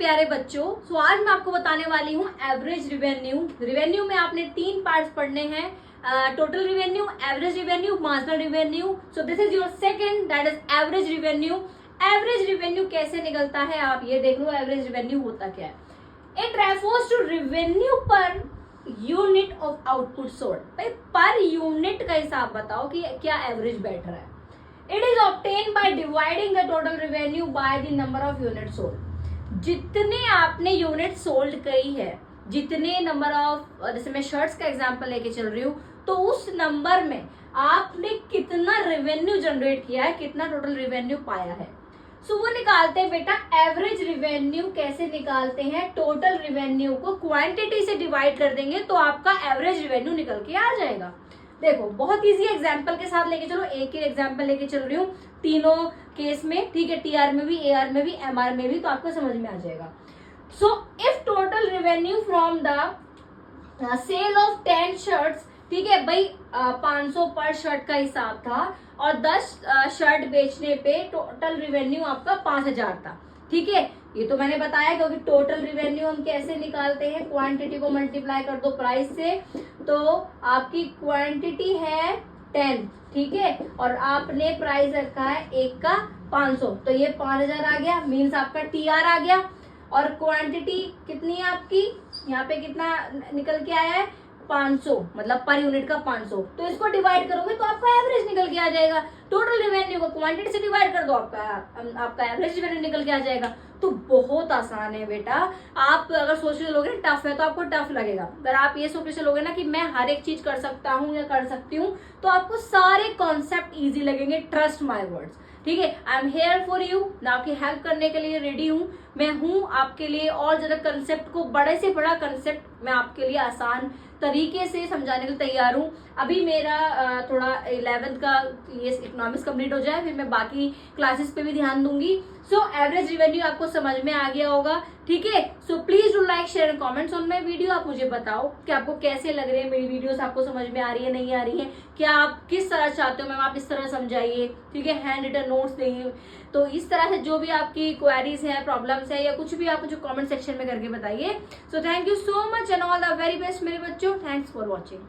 प्यारे बच्चों, सो आज मैं आपको बताने वाली हूँ एवरेज रिवेन्यू। रिवेन्यू में आपने 3 पार्ट्स पढ़ने हैं, total revenue, average revenue, marginal revenue. So this is your second, that is average revenue. Average revenue कैसे निकलता है आप ये देख लो। एवरेज रिवेन्यू होता क्या है? It refers to revenue per unit of output sold. भाई पर यूनिट का हिसाब बताओ कि क्या एवरेज बैठ रहा है। It is obtain by dividing the total revenue by the number of unit sold. जितने आपने यूनिट सोल्ड करी है, जितने नंबर ऑफ, जैसे मैं शर्ट्स का एग्जांपल लेके चल रही हूँ, तो उस नंबर में आपने कितना रेवेन्यू जनरेट किया है, कितना टोटल रेवेन्यू पाया है। सो वो निकालते हैं बेटा एवरेज रिवेन्यू। कैसे निकालते हैं? टोटल रिवेन्यू को क्वांटिटी से डिवाइड कर देंगे तो आपका एवरेज रिवेन्यू निकल के आ जाएगा। देखो बहुत इजी एग्जांपल के साथ लेके चलो, एक ही एग्जांपल लेके चल रही हूँ तीनों केस में, ठीक है, टीआर में भी, एआर में भी, एमआर में भी, तो आपको समझ में आ जाएगा। So if total revenue from the sale of 10 shirts, ठीक है भाई, 500 पर शर्ट का हिसाब था और 10 शर्ट बेचने पे टोटल रिवेन्यू आपका 5000 था, ठीक है। ये तो मैंने बताया क्योंकि टोटल रिवेन्यू हम कैसे निकालते हैं, क्वांटिटी को मल्टीप्लाई कर दो प्राइस से, तो आपकी क्वांटिटी है 10, ठीक है, और आपने प्राइस रखा है एक का 500, तो ये 5000 आ गया, मीन्स आपका टीआर आ गया। और क्वांटिटी कितनी है आपकी, यहाँ पे कितना निकल के आया है, 500, मतलब पर यूनिट का 500, तो इसको डिवाइड करोगे तो आपका एवरेज निकल के आ जाएगा। टोटल रिवेन्यू को क्वांटिटी से डिवाइड कर दो, आपका एवरेज रिवेन्यू निकल के आ जाएगा। तो बहुत आसान है बेटा। आप अगर सोच के चलोगे ना टफ है, तो आपको टफ लगेगा। अगर आप ये सोच के चलोगे ना कि मैं हर एक चीज कर सकता हूँ या कर सकती हूँ, तो आपको सारे कॉन्सेप्ट इजी लगेंगे। ट्रस्ट माई वर्ड्स, ठीक है। I am here for you, मैं आपकी हेल्प करने के लिए रेडी हूँ। मैं हूँ आपके लिए और ज्यादा कंसेप्ट को, बड़े से बड़ा कंसेप्ट मैं आपके लिए आसान तरीके से समझाने के लिए तैयार हूँ। अभी मेरा थोड़ा 11th का ये इकोनॉमिक्स कंप्लीट हो जाए, फिर मैं बाकी क्लासेस पे भी ध्यान दूंगी। सो एवरेज रिवेन्यू आपको समझ में आ गया होगा, ठीक है। So please do like, share and comments on my video. आप मुझे बताओ कि आपको कैसे लग रहे हैं मेरी वीडियोस, आपको समझ में आ रही है, नहीं आ रही है, क्या आप किस तरह चाहते हो मैम आप इस तरह समझाइए, ठीक है, हैंड रिटन नोट्स देंगे। तो इस तरह से जो भी आपकी क्वेरीज है, प्रॉब्लम्स है, या कुछ भी आप मुझे कमेंट सेक्शन में करके बताइए। So thank you so much and all the very best मेरे बच्चों। Thanks for watching.